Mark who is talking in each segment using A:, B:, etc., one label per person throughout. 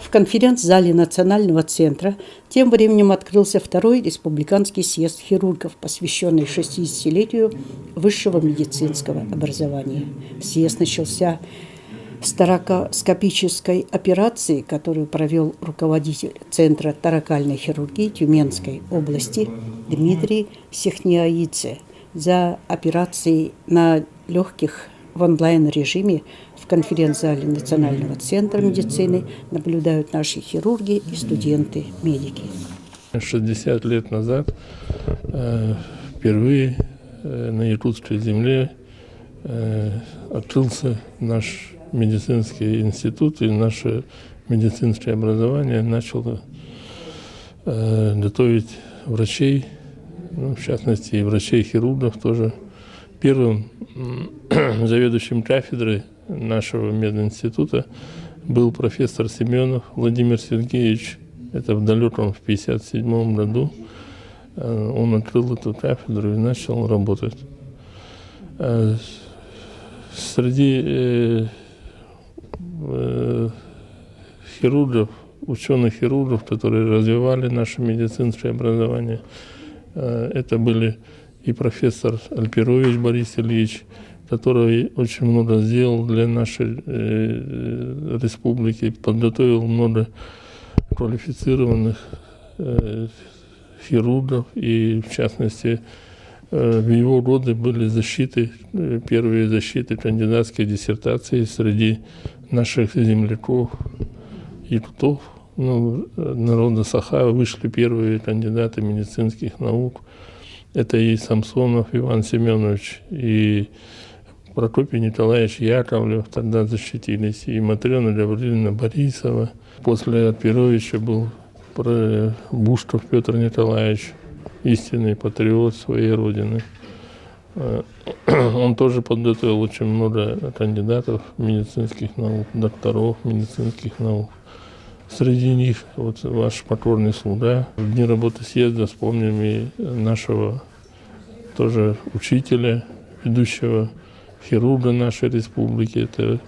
A: В конференц-зале Национального центра тем временем открылся второй республиканский съезд хирургов, посвященный 60-летию высшего медицинского образования. Съезд начался с торакоскопической операции, которую провел руководитель Центра торакальной хирургии Тюменской области Дмитрий Сехниаидзе. За операцией на легких в онлайн-режиме в конференц-зале Национального центра медицины наблюдают наши хирурги и студенты-медики.
B: 60 лет назад впервые на Якутской земле открылся наш медицинский институт, и наше медицинское образование начало готовить врачей, в частности и врачей-хирургов тоже. Первым заведующим кафедрой нашего мединститута был профессор Семенов Владимир Сергеевич. Это в далеком 1957 году. Он открыл эту кафедру и начал работать. Среди хирургов, ученых-хирургов, которые развивали наше медицинское образование, это были и профессор Альпирович Борис Ильич, который очень много сделал для нашей республики, подготовил много квалифицированных хирургов, и в частности в его годы были защиты, первые защиты кандидатской диссертации среди наших земляков, якутов, народа Саха, вышли первые кандидаты медицинских наук. Это и Самсонов Иван Семенович, и Прокопий Николаевич Яковлев тогда защитились, и Матрена Гавриловна Борисова. После Альпировича был Бушков Петр Николаевич, истинный патриот своей родины. Он тоже подготовил очень много кандидатов медицинских наук, докторов медицинских наук. Среди них вот ваш покорный слуга. В дни работы съезда вспомним и нашего тоже учителя, ведущего хирурга нашей республики. Это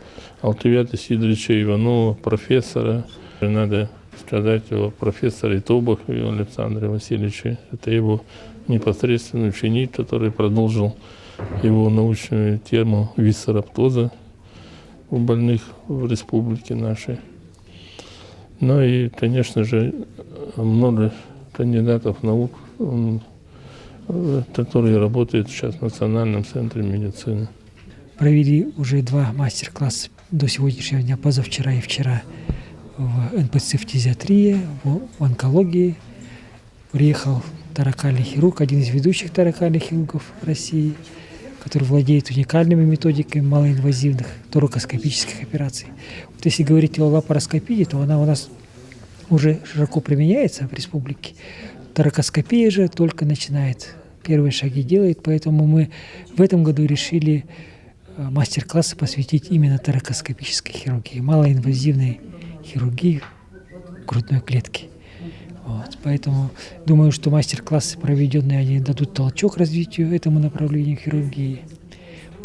B: Алтывята Сидоровича Иванова, профессора. Надо сказать о профессоре Тобахове Александре Васильевиче. Это его непосредственный ученик, который продолжил его научную тему висцераптоза у больных в республике нашей. Ну и, конечно же, много кандидатов наук, которые работают сейчас в Национальном центре медицины.
C: Провели уже 2 мастер-класса до сегодняшнего дня, позавчера и вчера, в НПЦ-фтизиатрии, в онкологии. Приехал торакальный хирург, один из ведущих торакальных хирургов России, который владеет уникальными методиками малоинвазивных торакоскопических операций. Вот если говорить о лапароскопии, то она у нас уже широко применяется в республике. Торакоскопия же только начинает, первые шаги делает, поэтому мы в этом году решили мастер-классы посвятить именно торакоскопической хирургии, малоинвазивной хирургии грудной клетки. Вот, поэтому думаю, что мастер-классы, проведенные, они дадут толчок развитию этому направлению хирургии,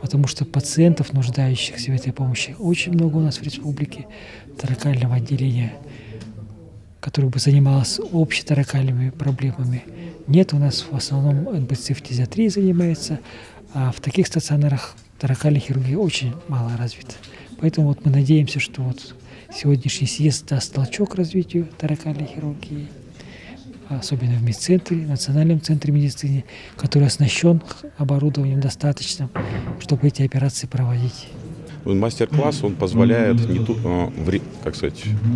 C: потому что пациентов, нуждающихся в этой помощи, очень много у нас в республике. Торакального отделения, которое бы занималось общеторакальными проблемами, нет. У нас в основном НПЦ-фтизиатрия занимается, а в таких стационарах торакальная хирургия очень мало развита. Поэтому вот мы надеемся, что вот сегодняшний съезд даст толчок развитию торакальной хирургии, особенно в медцентре, Национальном центре медицины, который оснащен оборудованием достаточным, чтобы эти операции проводить.
D: Мастер-класс, он позволяет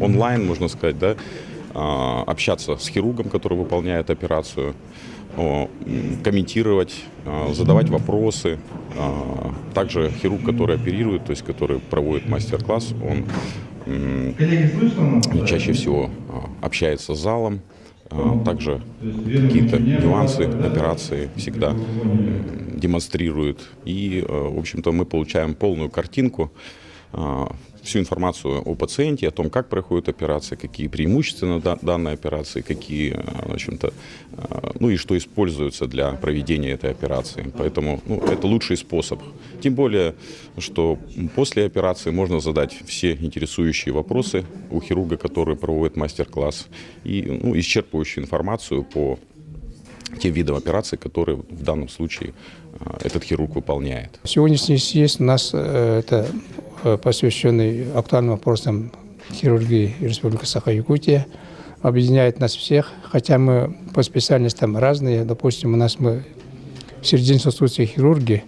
D: онлайн, можно сказать, да, общаться с хирургом, который выполняет операцию, комментировать, задавать вопросы. Также хирург, который оперирует, то есть который проводит мастер-класс, он чаще всего общается с залом. Также какие-то нюансы операции всегда демонстрирует. И, в общем-то, мы получаем полную картинку всю информацию о пациенте, о том, как проходит операция, какие преимущества данной операции, какие, в общем-то, ну и что используется для проведения этой операции. Поэтому это лучший способ. Тем более, что после операции можно задать все интересующие вопросы у хирурга, который проводит мастер-класс, и исчерпывающую информацию по тем видам операций, которые в данном случае этот хирург выполняет.
E: Сегодняшний съезд у нас это посвященный актуальным вопросам хирургии Республики Саха-Якутия, объединяет нас всех, хотя мы по специальностям разные. Допустим, мы сердечно-сосудистой хирурги,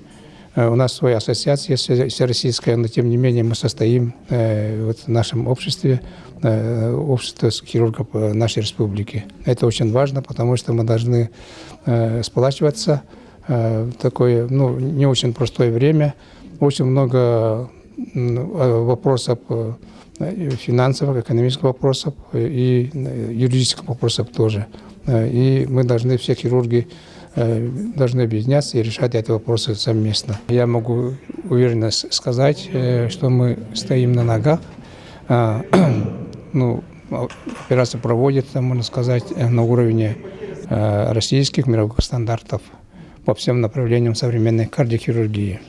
E: у нас своя ассоциация всероссийская, но тем не менее мы состоим в нашем обществе, общество хирургов нашей республики. Это очень важно, потому что мы должны сплачиваться в такое не очень простое время. Очень много вопросов финансовых, экономических вопросов и юридических вопросов тоже. И мы должны, все хирурги, должны объединяться и решать эти вопросы совместно. Я могу уверенно сказать, что мы стоим на ногах. Операция проводится, можно сказать, на уровне российских мировых стандартов по всем направлениям современной кардиохирургии.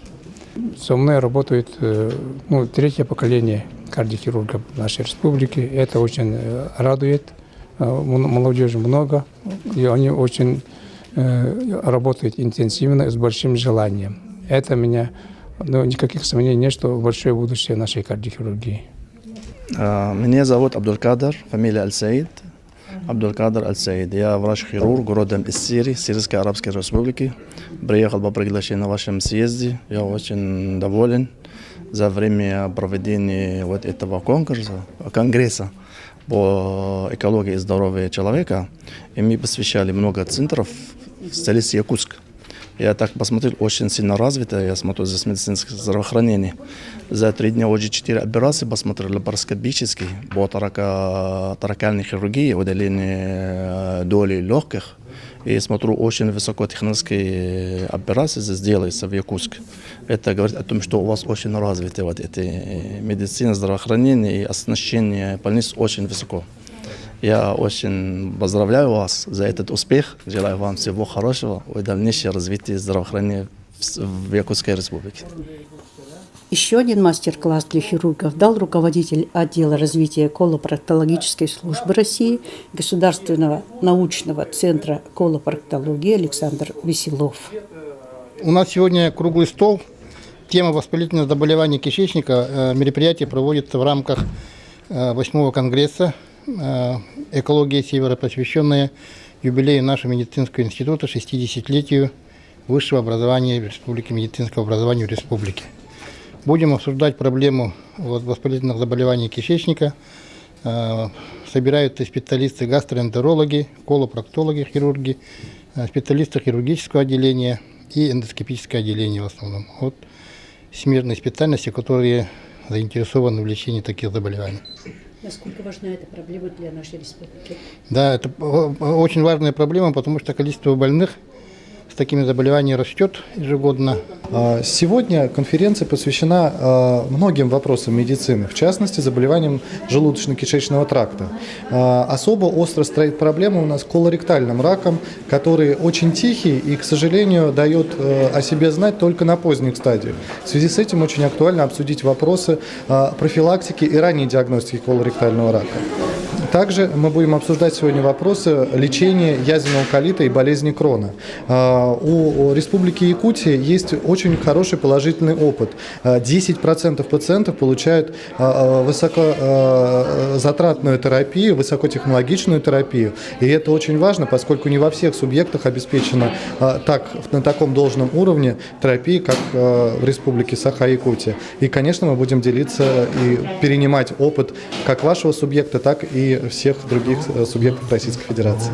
E: Со мной работает третье поколение кардиохирургов нашей республики. Это очень радует. Молодежи много, и они очень работают интенсивно, с большим желанием. Это меня, никаких сомнений нет, что большое будущее нашей кардиохирургии.
F: Меня зовут Абдулкадр, фамилия Аль-Саид. Абдулкадр Аль-Саид. Я врач-хирург, родом из Сирии, Сирийской Арабской Республики. Приехал по приглашению на вашем съезде. Я очень доволен за время проведения этого конгресса по экологии и здоровью человека. И мы посвящали много центров в столице Якутск. Я так посмотрел, очень сильно развито, я смотрю за медицинское здравоохранение. За 3 дня уже 4 операции посмотрел лапароскопические, по таракальной хирургии, удаление доли легких. И смотрю, очень высокотехнологические операции здесь делаются в Якутске. Это говорит о том, что у вас очень развиты эти медицина, здравоохранение и оснащение больниц очень высоко. Я очень поздравляю вас за этот успех. Желаю вам всего хорошего и дальнейшего развития здравоохранения в Якутской Республике.
A: Еще один мастер-класс для хирургов дал руководитель отдела развития колопроктологической службы России Государственного научного центра колопроктологии Александр Веселов.
G: У нас сегодня круглый стол. Тема воспалительных заболеваний кишечника. Мероприятие проводится в рамках 8-го конгресса «Экология Севера», посвященная юбилею нашего медицинского института, 60-летию высшего образования в республике, медицинского образования в республике. Будем обсуждать проблему воспалительных заболеваний кишечника. Собираются специалисты гастроэнтерологи, колопроктологи, хирурги, специалисты хирургического отделения и эндоскопическое отделение в основном. Вот смежные специальности, которые заинтересованы в лечении таких заболеваний.
A: Насколько важна эта проблема для нашей республики?
G: Да, это очень важная проблема, потому что количество больных с такими заболеваниями растет ежегодно.
H: Сегодня конференция посвящена многим вопросам медицины, в частности, заболеваниям желудочно-кишечного тракта. Особо остро стоит проблема у нас с колоректальным раком, который очень тихий и, к сожалению, дает о себе знать только на поздних стадиях. В связи с этим очень актуально обсудить вопросы профилактики и ранней диагностики колоректального рака. Также мы будем обсуждать сегодня вопросы лечения язвенного колита и болезни Крона. У Республики Якутия есть очень хороший положительный опыт. 10% пациентов получают высокозатратную терапию, высокотехнологичную терапию. И это очень важно, поскольку не во всех субъектах обеспечена на таком должном уровне терапии, как в Республике Саха-Якутия. И, конечно, мы будем делиться и перенимать опыт как вашего субъекта, так и всех других субъектов Российской Федерации.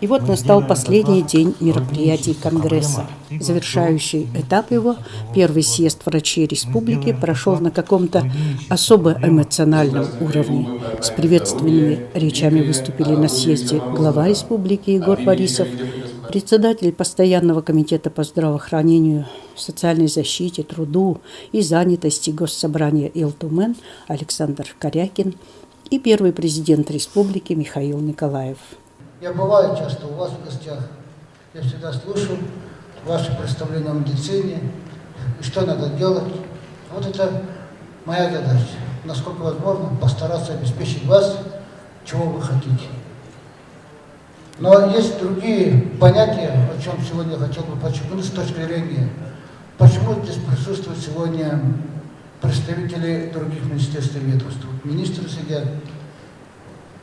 A: И вот настал последний день мероприятий Конгресса. Завершающий этап его, первый съезд врачей республики, прошел на каком-то особо эмоциональном уровне. С приветственными речами выступили на съезде глава республики Егор Борисов, Председатель Постоянного комитета по здравоохранению, социальной защите, труду и занятости Госсобрания Илтумен Александр Корякин и первый президент республики Михаил Николаев.
I: Я бываю часто у вас в гостях. Я всегда слушаю ваши представления о медицине и что надо делать. Вот это моя задача. Насколько возможно, постараться обеспечить вас, чего вы хотите. Но есть другие понятия, о чем сегодня я хотел бы подчеркнуть с точки зрения, почему здесь присутствуют сегодня представители других министерств и ведомств. Министры сидят,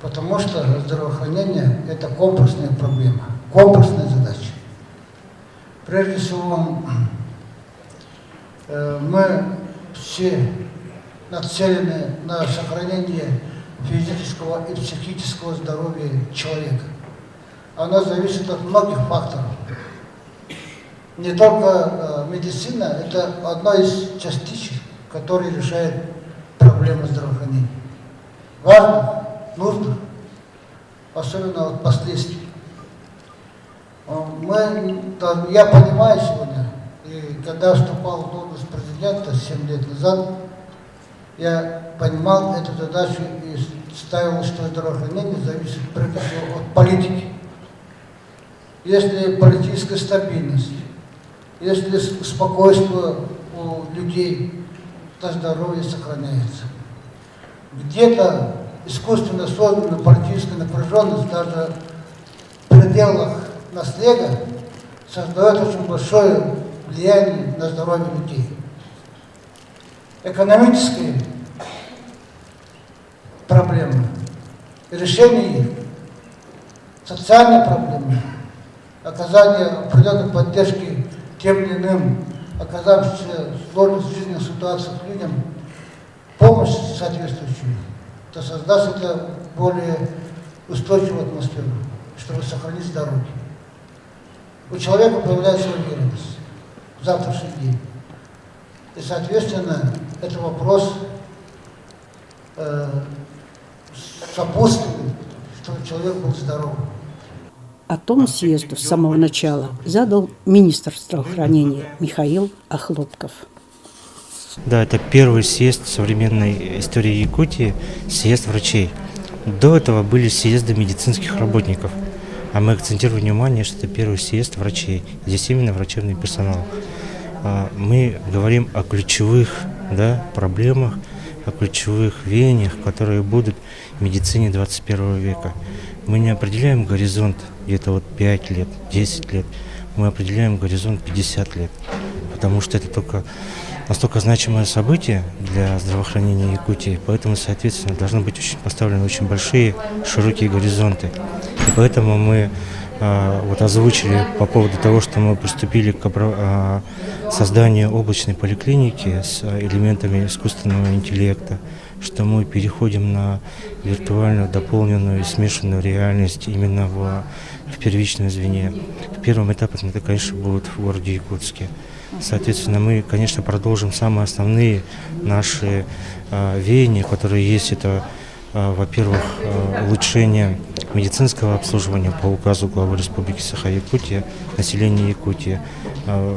I: потому что здравоохранение – это комплексная проблема, комплексная задача. Прежде всего, мы все нацелены на сохранение физического и психического здоровья человека. Оно зависит от многих факторов. Не только медицина, это одна из частичек, которая решает проблемы здравоохранения. Важно, нужно, особенно от последствий. Я понимаю сегодня, и когда вступал в должность президента 7 лет назад, я понимал эту задачу и ставил, что здравоохранение зависит прежде всего от политики. Если политическая стабильность, если спокойствие у людей, то здоровье сохраняется. Где-то искусственно созданная политическая напряженность даже в пределах наследия создает очень большое влияние на здоровье людей. Экономические проблемы, решение их, социальные проблемы, оказание определенной поддержки тем или иным, оказавшимся в сложных жизненных ситуациях людям, помощь соответствующую, то создаст это более устойчивую атмосферу, чтобы сохранить здоровье. У человека появляется уверенность в завтрашний день. И, соответственно, это вопрос сопутствует, чтобы человек был здоров.
A: О том съезду с самого начала задал министр здравоохранения Михаил Охлопков.
J: Да, это первый съезд в современной истории Якутии, съезд врачей. До этого были съезды медицинских работников. А мы акцентируем внимание, что это первый съезд врачей. Здесь именно врачебный персонал. Мы говорим о ключевых проблемах, о ключевых веяниях, которые будут в медицине 21 века. Мы не определяем горизонт где-то 5 лет, 10 лет. Мы определяем горизонт 50 лет. Потому что это только настолько значимое событие для здравоохранения Якутии, поэтому, соответственно, должны быть поставлены очень большие, широкие горизонты. И поэтому мы озвучили по поводу того, что мы приступили к созданию облачной поликлиники с элементами искусственного интеллекта, что мы переходим на виртуальную, дополненную и смешанную реальность именно в первичном звене. В первом этапе это, конечно, будет в городе Якутске. Соответственно, мы, конечно, продолжим самые основные наши веяния, которые есть. Это, во-первых, улучшение медицинского обслуживания по указу главы Республики Саха-Якутия, населения Якутии,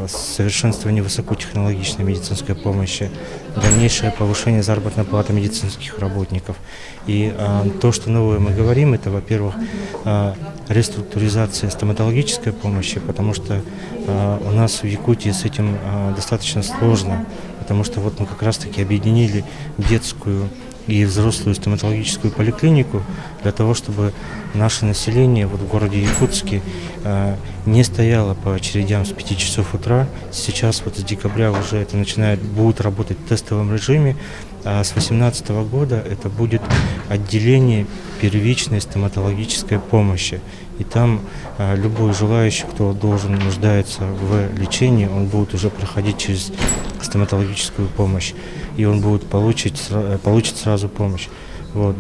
J: совершенствование высокотехнологичной медицинской помощи, дальнейшее повышение заработной платы медицинских работников. И то, что новое мы говорим, это, во-первых, реструктуризация стоматологической помощи, потому что у нас в Якутии с этим достаточно сложно, потому что мы как раз-таки объединили детскую и взрослую стоматологическую поликлинику для того, чтобы наше население в городе Якутске не стояло по очередям с 5 часов утра. Сейчас с декабря уже это будет работать в тестовом режиме, а с 2018 года это будет отделение первичной стоматологической помощи. И там любой желающий, кто нуждается в лечении, он будет уже проходить через стоматологическую помощь, и он получит сразу помощь.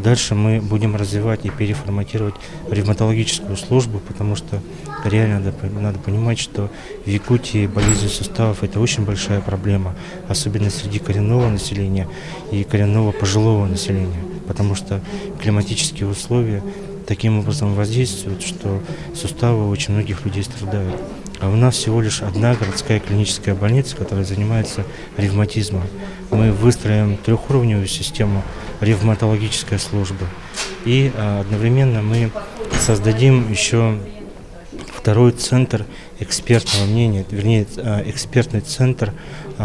J: Дальше мы будем развивать и переформатировать ревматологическую службу, потому что реально надо понимать, что в Якутии болезни суставов – это очень большая проблема, особенно среди коренного населения и коренного пожилого населения, потому что климатические условия таким образом воздействуют, что суставы очень многих людей страдают. А у нас всего лишь одна городская клиническая больница, которая занимается ревматизмом. Мы выстроим трехуровневую систему ревматологической службы. И одновременно мы создадим еще второй центр экспертного мнения, вернее, экспертный центр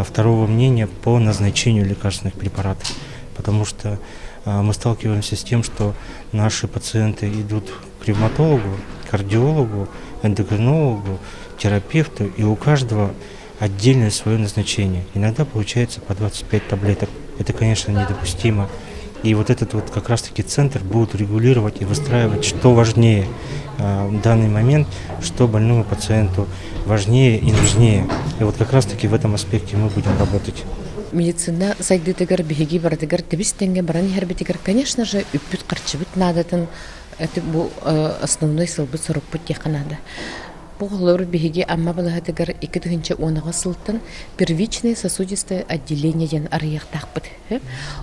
J: второго мнения по назначению лекарственных препаратов. Потому что мы сталкиваемся с тем, что наши пациенты идут к ревматологу, кардиологу, эндокринологу, терапевту, и у каждого отдельное свое назначение. Иногда получается по 25 таблеток. Это, конечно, недопустимо. И вот этот вот как раз-таки центр будет регулировать и выстраивать, что важнее в данный момент, что больному пациенту важнее и нужнее. И вот как раз-таки в этом аспекте мы будем работать.
K: Медицина сайдытыгар биһиги баратыгар тебис тенге баран хербетигар, конечно же, үппүт карчыбыт надатын. Это бу основной сылбыт сорокпут яханада. Похлор биһиги амма балахатыгар 2-10 сылтан первичное сосудистое отделение ян арыяктакпыт.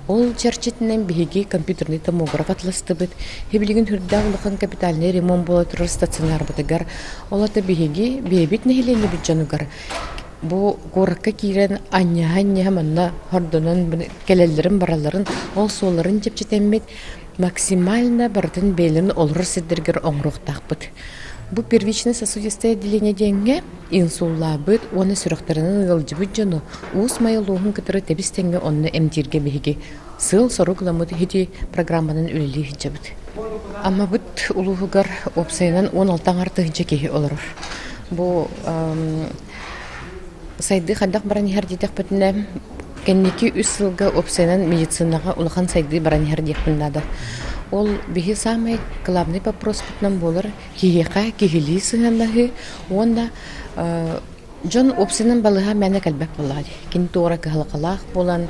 K: Ол чарчетинен биһиги компьютерный томограф атластыбыт. Хебилигин хүрдагылыхан капитальный ремонт боло турар стационар бытыгар. Олата биһиги бебит нехилени бюджанугар. Бу горакка кирен анья манна хордонон келелерин бараларын ол соларын жепчетеммет максимально бардын белин олор сиддергер оңруктакпыт. Бу первичный сосудистое отделение денге инсуллабыт, оны сүрөктөрүнүн ылжыбыт жону уус майылуухун кытыры тебис тенге онны эмдирге биһиги сыл соругламыт хити программанын үлели хиджабыт. Амма бут улуугар опсайнан 16 артыгынча кихи олорор. Бу сайды хаддак баран хердитек битне кенники 3 сылга опсайнан медицинага улахан сайды баран хердиекпиннада. Ол биһи самый главный вопрос битнан болар киека кихили сыганнахы онда Джон опсайнан балыга мәне калбак болар. Кин тора калакалах болан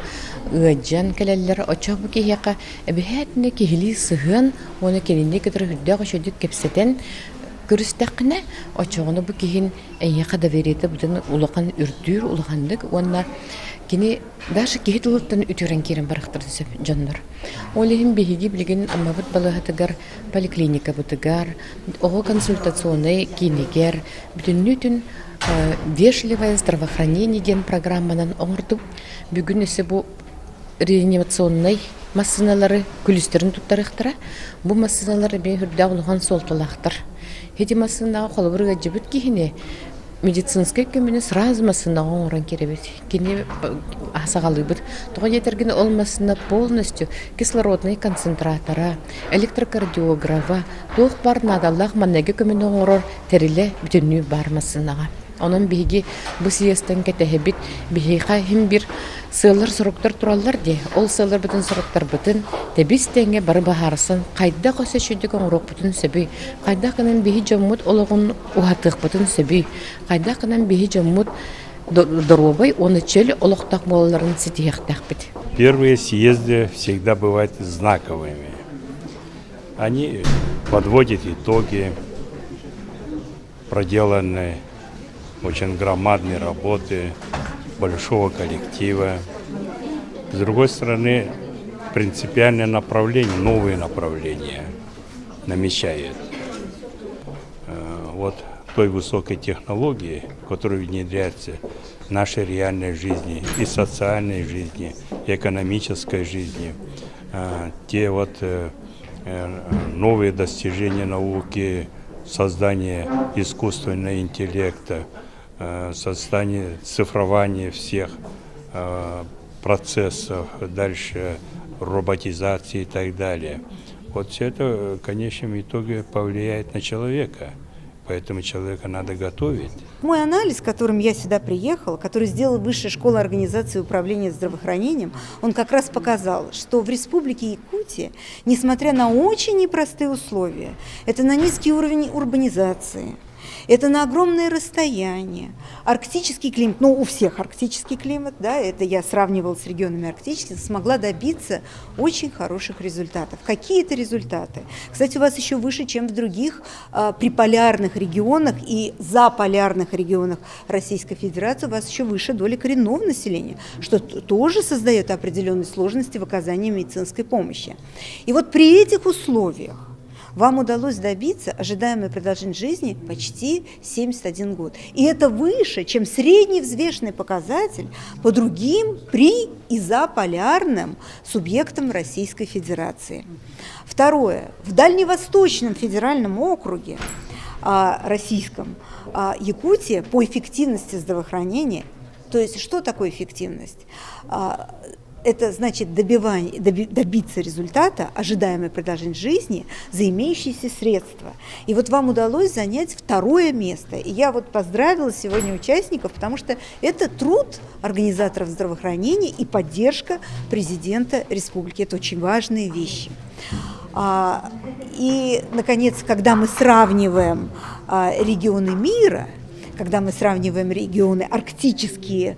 K: ыджан келеллер очок бу киека бихетне кихили сыган оны келинде кетер хүддәг шөдүк кепсетен көрүстәкне очогону бу кихин эйяка да верете бутын улакан үрдүр улакандык онда кини даже кихитулуттан үтүрен кирен барактыр десеп жоннор. Олихин биһиги билген аммабыт балыгатыгар поликлиника бутыгар, ого консультационный кинигер, бүтүннүтүн вежливое здравоохранение ден программанан оңордуп, бүгүн эсе бу реанимационный массыналары күлүстерин туттарыктыра, бу массыналары бен хүрдө улган солталактыр. Эти массынага холбурга жибит кихине медицинский көмүнө сразу массынага оңоран керебет. Кини асагалыбыт. Тога жетергене ол массына полностью кислородный концентратора, электрокардиографа, тох бар надаллах маннеге көмүнө оңорор териле бүтүннү бар массынага. Онон биһиги бу сиестен кетехебит биһиха хим бир сыллар сороктор тураллар де. Ол сыллар бүтүн сороктор бүтүн тебис тенге бары бахарсын кайда көсө шүдүк оңрок бүтүн сөбү. Кайда кынан биһи жоммут ологун ухатык бүтүн сөбү. Кайда кынан биһи жоммут доробой оны чөл олоктак болларын ситияктак бит.
L: Первые съезды всегда бывают знаковыми. Они подводят итоги проделанной очень громадной работы большого коллектива. С другой стороны, принципиальное направление, новые направления намечает. Вот той высокой технологии, которая внедряется в нашей реальной жизни, и социальной жизни, и экономической жизни, те вот новые достижения науки, создание искусственного интеллекта, создание, цифрование всех процессов, дальше роботизации и так далее. Вот все это в конечном итоге повлияет на человека. Поэтому человека надо готовить.
M: Мой анализ, которым я сюда приехала, который сделала Высшая школа организации и управления здравоохранением, он как раз показал, что в Республике Якутия, несмотря на очень непростые условия, это на низкий уровень урбанизации, это на огромное расстояние, арктический климат, ну у всех арктический климат, да, это я сравнивала с регионами арктическими, смогла добиться очень хороших результатов. Какие это результаты? Кстати, у вас еще выше, чем в других приполярных регионах и заполярных регионах Российской Федерации, у вас еще выше доля коренного населения, что тоже создает определенные сложности в оказании медицинской помощи. И вот при этих условиях вам удалось добиться ожидаемой продолжительности жизни почти 71 год. И это выше, чем средний взвешенный показатель по другим при- и заполярным субъектам Российской Федерации. Второе. В Дальневосточном федеральном округе российском Якутия по эффективности здравоохранения, то есть что такое эффективность? Это значит добиться результата, ожидаемой продолжительности жизни за имеющиеся средства. И вот вам удалось занять второе место. И я вот поздравила сегодня участников, потому что это труд организаторов здравоохранения и поддержка президента республики. Это очень важные вещи. И, наконец, когда мы сравниваем регионы мира, когда мы сравниваем регионы, арктические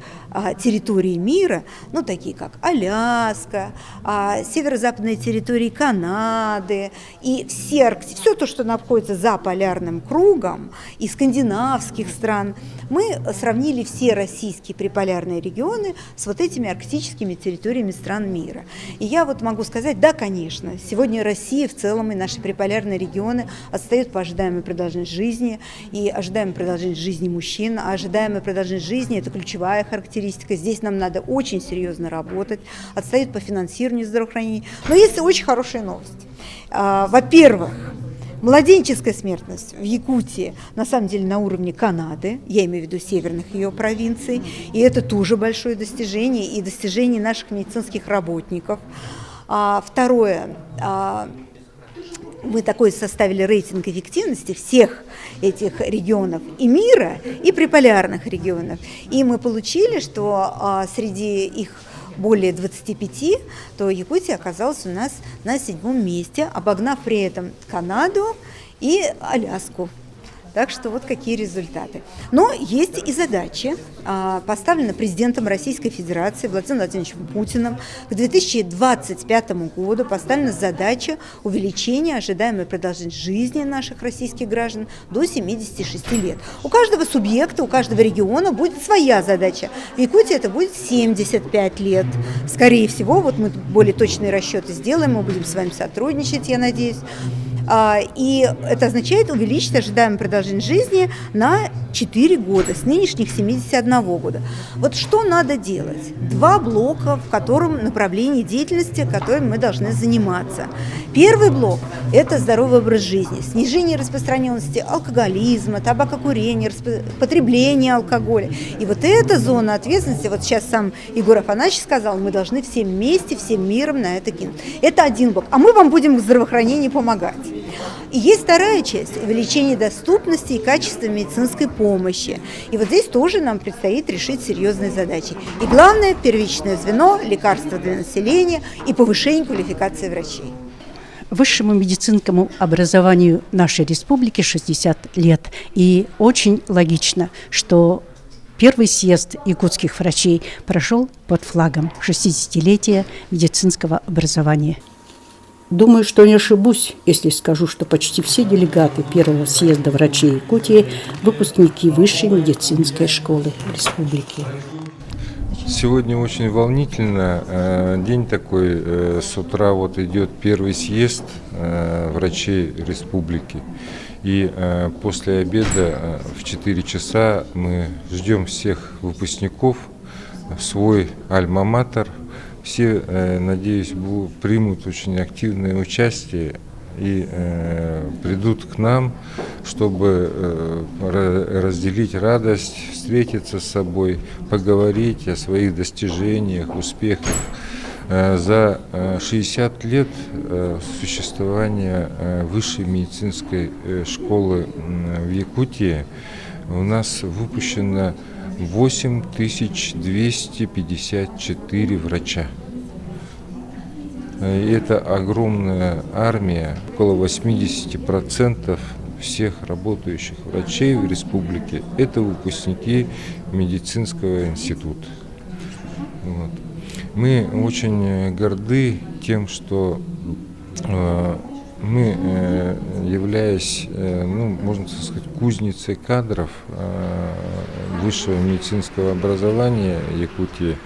M: территории мира, ну, такие как Аляска, северо-западные территории Канады и все то, что находится за полярным кругом, и скандинавских стран, мы сравнили все российские приполярные регионы с вот этими арктическими территориями стран мира. И я вот могу сказать, да, конечно, сегодня Россия в целом и наши приполярные регионы отстают по ожидаемой продолжительности жизни, и ожидаемой продолжительности жизни мужчин, а ожидаемая продолжительность жизни – это ключевая характеристика. Здесь нам надо очень серьезно работать, отстают по финансированию здравоохранения. Но есть очень хорошая новость. Во-первых, младенческая смертность в Якутии на самом деле на уровне Канады, я имею в виду северных ее провинций, и это тоже большое достижение, и достижение наших медицинских работников. Второе, мы такой составили рейтинг эффективности всех этих регионов и мира, и приполярных регионов. И мы получили, что среди их более 25, то Якутия оказалась у нас на 7-м месте, обогнав при этом Канаду и Аляску. Так что вот какие результаты. Но есть и задачи, поставлены президентом Российской Федерации Владимиром Владимировичем Путиным. К 2025 году поставлена задача увеличения ожидаемой продолжительности жизни наших российских граждан до 76 лет. У каждого субъекта, у каждого региона будет своя задача. В Якутии это будет 75 лет. Скорее всего, вот мы более точные расчеты сделаем, мы будем с вами сотрудничать, я надеюсь. И это означает увеличить ожидаемую продолжительность жизни на 4 года, с нынешних 71 года. Вот что надо делать? 2 блока, в котором направлении деятельности, которым мы должны заниматься. Первый блок – это здоровый образ жизни, снижение распространенности алкоголизма, табакокурения, потребления алкоголя. И вот эта зона ответственности, вот сейчас сам Егор Афанасьевич сказал, мы должны все вместе, всем миром на это кинуть. Это один блок. А мы вам будем в здравоохранении помогать. И есть вторая часть – увеличение доступности и качества медицинской помощи. И вот здесь тоже нам предстоит решить серьезные задачи. И главное – первичное звено, лекарства для населения и повышение квалификации врачей.
A: Высшему медицинскому образованию нашей республики 60 лет. И очень логично, что первый съезд якутских врачей прошел под флагом 60-летия медицинского образования. Думаю, что не ошибусь, если скажу, что почти все делегаты первого съезда врачей Якутии – выпускники высшей медицинской школы республики.
N: Сегодня очень волнительно. День такой. С утра вот идет первый съезд врачей республики. И после обеда в 4 часа мы ждем всех выпускников в свой альма-матер. Все, надеюсь, примут очень активное участие и придут к нам, чтобы разделить радость, встретиться с собой, поговорить о своих достижениях, успехах. За 60 лет существования высшей медицинской школы в Якутии у нас выпущено 8254 врача. И это огромная армия, около 80% всех работающих врачей в республике – это выпускники медицинского института. Вот. Мы очень горды тем, что мы, являясь, можно сказать, кузницей кадров высшего медицинского образования Якутии,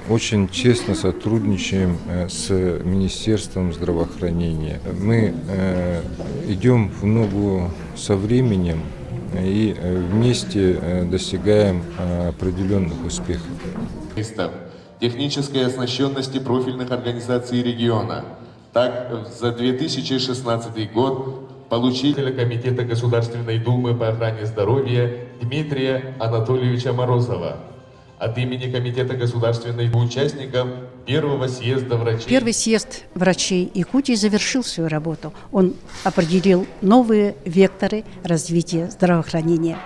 N: очень тесно сотрудничаем с Министерством здравоохранения. Мы идем в ногу со временем и вместе достигаем определенных успехов.
O: Технической оснащенности профильных организаций региона. Так, за 2016 год получителя Комитета Государственной Думы по охране здоровья Дмитрия Анатольевича Морозова. От имени Комитета Государственной Думы участников Первого съезда врачей.
A: Первый съезд врачей Якутии завершил свою работу. Он определил новые векторы развития здравоохранения.